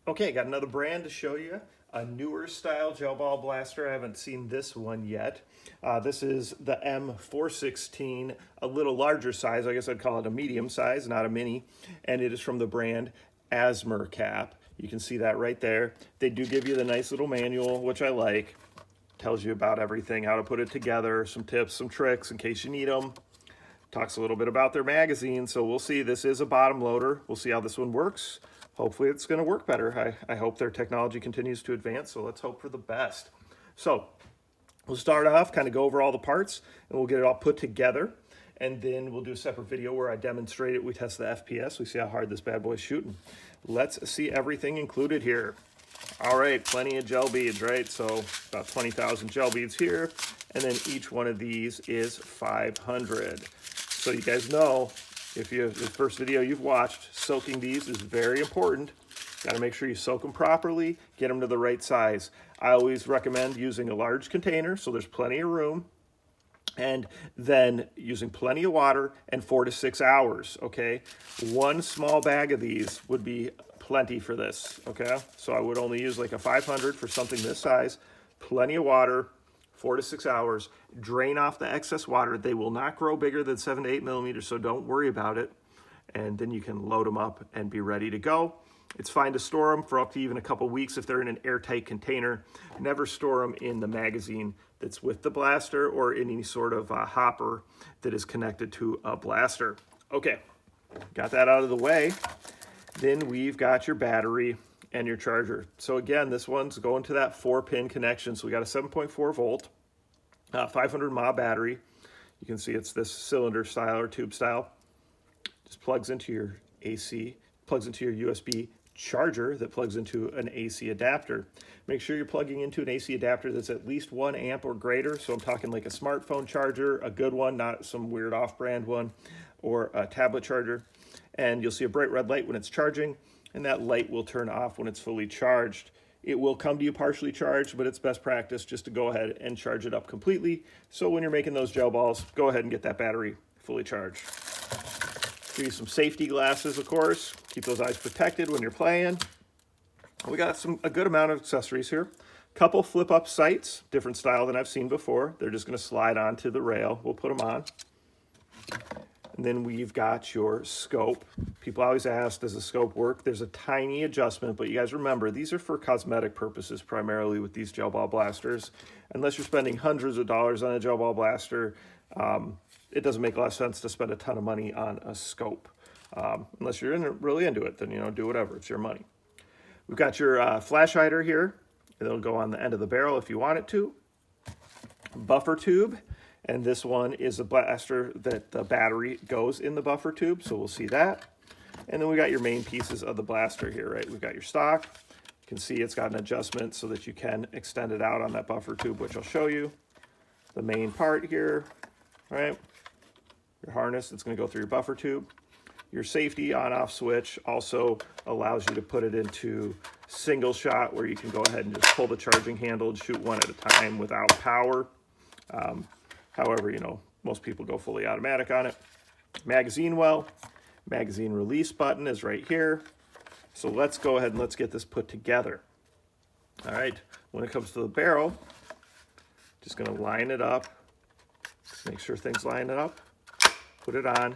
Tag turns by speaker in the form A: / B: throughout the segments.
A: Okay, got another brand to show you. A newer style gel ball blaster. I haven't seen this one yet. This is the M416, a little larger size. I guess I'd call it a medium size, not a mini. And it is from the brand ASMRCAP. You can see that right there. They do give you the nice little manual, which I like. Tells you about everything, how to put it together, some tips, some tricks in case you need them. Talks a little bit about their magazine, so we'll see. This is a bottom loader. We'll see how this one works. Hopefully it's going to work better. I hope their technology continues to advance, so let's hope for the best. So we'll start off, kind of go over all the parts, and we'll get it all put together. And then we'll do a separate video where I demonstrate it. We test the FPS. We see how hard this bad boy's shooting. Let's see everything included here. All right, plenty of gel beads, right? So about 20,000 gel beads here. And then each one of these is 500. So you guys know, if you the first video you've watched, soaking these is very important. Got to make sure you soak them properly, get them to the right size. I always recommend using a large container so there's plenty of room, and then using plenty of water and 4 to 6 hours, okay? One small bag of these would be plenty for this, okay? So I would only use like a 500 for something this size, plenty of water, 4 to 6 hours, drain off the excess water. They will not grow bigger than 7 to 8 millimeters, so don't worry about it. And then you can load them up and be ready to go. It's fine to store them for up to even a couple weeks if they're in an airtight container. Never store them in the magazine that's with the blaster or any sort of hopper that is connected to a blaster. Okay, got that out of the way. Then we've got your battery and your charger. So again, this one's going to that 4-pin connection. So we got a 7.4 volt, 500 mAh battery. You can see it's this cylinder style or tube style. Just plugs into your AC, plugs into your USB charger that plugs into an AC adapter. Make sure you're plugging into an AC adapter that's at least 1 amp or greater. So I'm talking like a smartphone charger, a good one, not some weird off-brand one, or a tablet charger. And you'll see a bright red light when it's charging, and that light will turn off when it's fully charged. It will come to you partially charged, but it's best practice just to go ahead and charge it up completely. So when you're making those gel balls, go ahead and get that battery fully charged. Give you some safety glasses, of course. Keep those eyes protected when you're playing. We got a good amount of accessories here. Couple flip-up sights, different style than I've seen before. They're just going to slide onto the rail. We'll put them on. And then we've got your scope. People always ask, does the scope work? There's a tiny adjustment, but you guys remember, these are for cosmetic purposes primarily with these gel ball blasters. Unless you're spending hundreds of dollars on a gel ball blaster, it doesn't make a lot of sense to spend a ton of money on a scope. Unless you're really into it, then, do whatever. It's your money. We've got your flash hider here. It'll go on the end of the barrel if you want it to. Buffer tube. And this one is a blaster that the battery goes in the buffer tube, so we'll see that. And then we got your main pieces of the blaster here, right? We've got your stock. You can see it's got an adjustment so that you can extend it out on that buffer tube, which I'll show you. The main part here, right? Your harness that's going to go through your buffer tube. Your safety on-off switch also allows you to put it into single shot where you can go ahead and just pull the charging handle and shoot one at a time without power. However, most people go fully automatic on it. Magazine well, magazine release button is right here. So let's go ahead and let's get this put together. All right, when it comes to the barrel, just gonna line it up. Make sure things line it up. Put it on,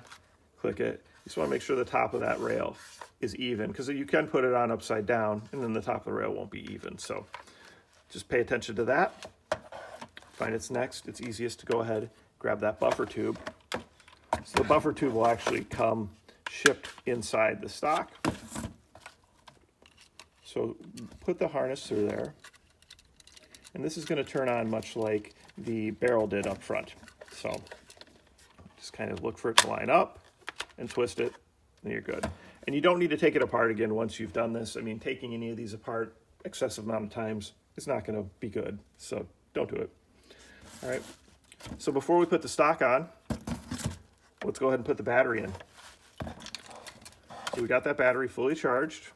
A: click it. You just wanna make sure the top of that rail is even, because you can put it on upside down and then the top of the rail won't be even. So just pay attention to that. Find it's next, it's easiest to go ahead, grab that buffer tube. So the buffer tube will actually come shipped inside the stock. So put the harness through there. And this is going to turn on much like the barrel did up front. So just kind of look for it to line up and twist it, and you're good. And you don't need to take it apart again once you've done this. I mean, taking any of these apart excessive amount of times is not going to be good. So don't do it. All right, so before we put the stock on, let's go ahead and put the battery in. So we got that battery fully charged.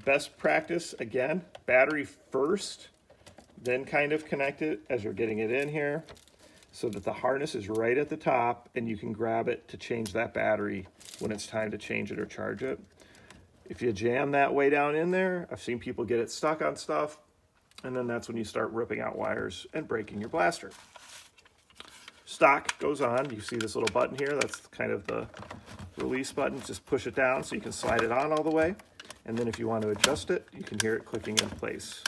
A: Best practice, again, battery first, then kind of connect it as you're getting it in here so that the harness is right at the top and you can grab it to change that battery when it's time to change it or charge it. If you jam that way down in there, I've seen people get it stuck on stuff, and then that's when you start ripping out wires and breaking your blaster. Stock goes on. You see this little button here? That's kind of the release button. Just push it down so you can slide it on all the way. And then if you want to adjust it, you can hear it clicking in place.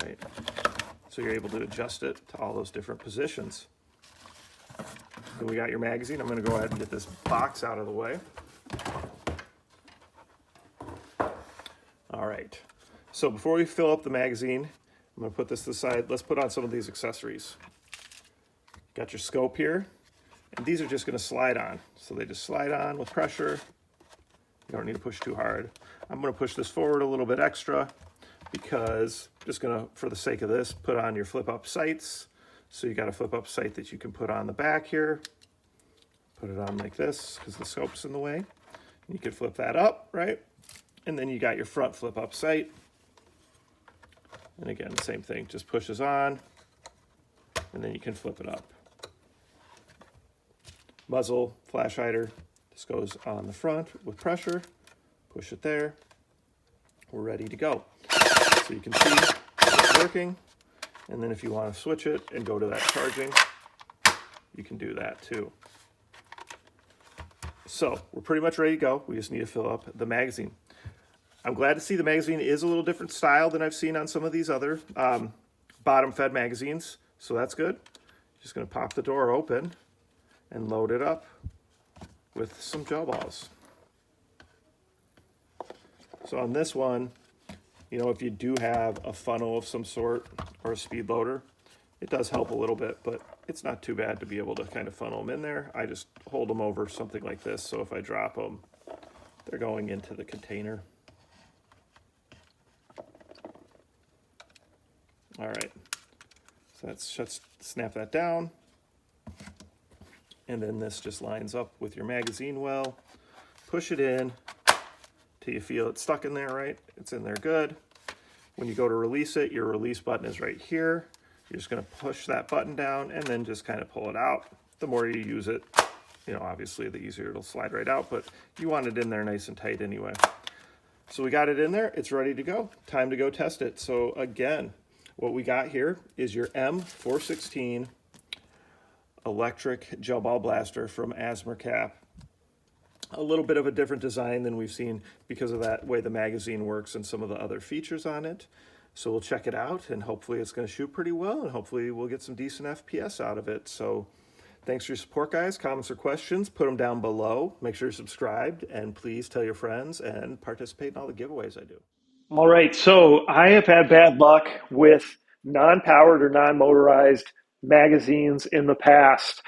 A: Right? So you're able to adjust it to all those different positions. Then we got your magazine. I'm going to go ahead and get this box out of the way. All right. So before we fill up the magazine, I'm going to put this to the side. Let's put on some of these accessories. Got your scope here, and these are just going to slide on. So they just slide on with pressure. You don't need to push too hard. I'm going to push this forward a little bit extra because I'm just going to, for the sake of this, put on your flip-up sights. So you got a flip-up sight that you can put on the back here. Put it on like this because the scope's in the way. You can flip that up, right? And then you got your front flip-up sight. And again, the same thing, just pushes on, and then you can flip it up. Muzzle, flash hider, this goes on the front with pressure. Push it there. We're ready to go. So you can see it's working. And then if you want to switch it and go to that charging, you can do that too. So we're pretty much ready to go. We just need to fill up the magazine. I'm glad to see the magazine is a little different style than I've seen on some of these other bottom fed magazines. So that's good. Just going to pop the door open and load it up with some gel balls. So on this one, you know, if you do have a funnel of some sort or a speed loader, it does help a little bit, but it's not too bad to be able to kind of funnel them in there. I just hold them over something like this, so if I drop them, they're going into the container. All right, so let's snap that down. And then this just lines up with your magazine well. Push it in till you feel it stuck in there, right? It's in there good. When you go to release it, your release button is right here. You're just gonna push that button down and then just kind of pull it out. The more you use it, you know, obviously the easier it'll slide right out, but you want it in there nice and tight anyway. So we got it in there, it's ready to go. Time to go test it. So again, what we got here is your M416 electric gel ball blaster from ASMRCAP. A little bit of a different design than we've seen because of that way the magazine works and some of the other features on it. So we'll check it out, and hopefully it's going to shoot pretty well, and hopefully we'll get some decent FPS out of it. So thanks for your support, guys. Comments or questions, put them down below. Make sure you're subscribed, and please tell your friends and participate in all the giveaways I do. All right, so I have had bad luck with non-powered or non-motorized magazines in the past.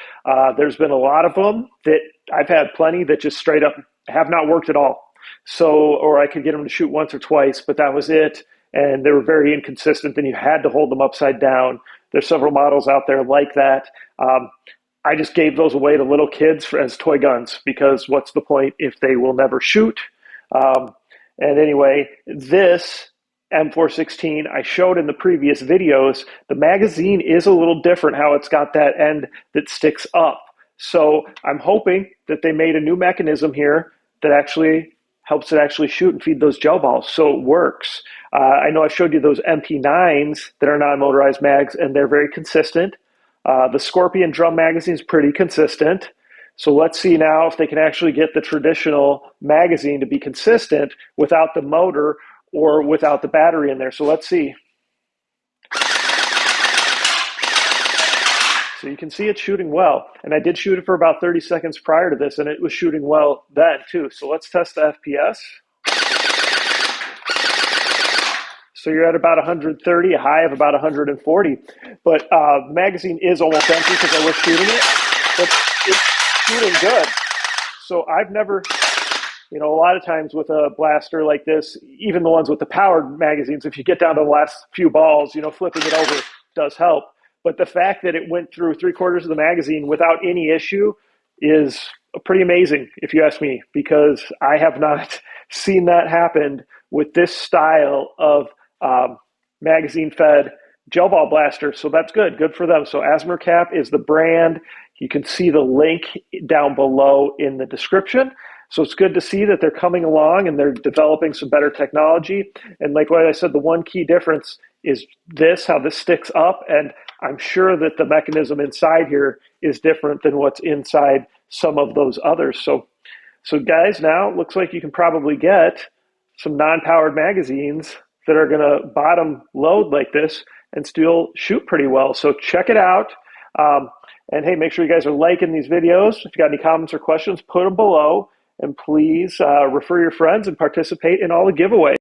A: There's been a lot of them that I've had plenty that just straight up have not worked at all. So, or I could get them to shoot once or twice, but that was it. And they were very inconsistent, and you had to hold them upside down. There's several models out there like that. I just gave those away to little kids as toy guns because what's the point if they will never shoot? And anyway, this M416 I showed in the previous videos, the magazine is a little different how it's got that end that sticks up. So I'm hoping that they made a new mechanism here that actually helps it actually shoot and feed those gel balls so it works. I know I showed you those MP9s that are non-motorized mags, and they're very consistent. The Scorpion drum magazine is pretty consistent. So let's see now if they can actually get the traditional magazine to be consistent without the motor or without the battery in there. So let's see. So you can see it's shooting well. And I did shoot it for about 30 seconds prior to this, and it was shooting well then too. So let's test the FPS. So you're at about 130, a high of about 140. But the magazine is almost empty because I was shooting it, but it's shooting good. So I've never, you know, a lot of times with a blaster like this, even the ones with the powered magazines, if you get down to the last few balls, you know, flipping it over does help. But the fact that it went through 3/4 of the magazine without any issue is pretty amazing, if you ask me, because I have not seen that happen with this style of magazine-fed gel ball blaster. So that's good. Good for them. So ASMRCAP is the brand. You can see the link down below in the description.
B: So it's good to see that they're coming along and they're developing some better technology. And like what I said, the one key difference is this, how this sticks up. And I'm sure that the mechanism inside here is different than what's inside some of those others. So guys, now it looks like you can probably get some non-powered magazines that are going to bottom load like this and still shoot pretty well. So check it out. And hey, make sure you guys are liking these videos. If you got any comments or questions, put them below. And please refer your friends and participate in all the giveaways.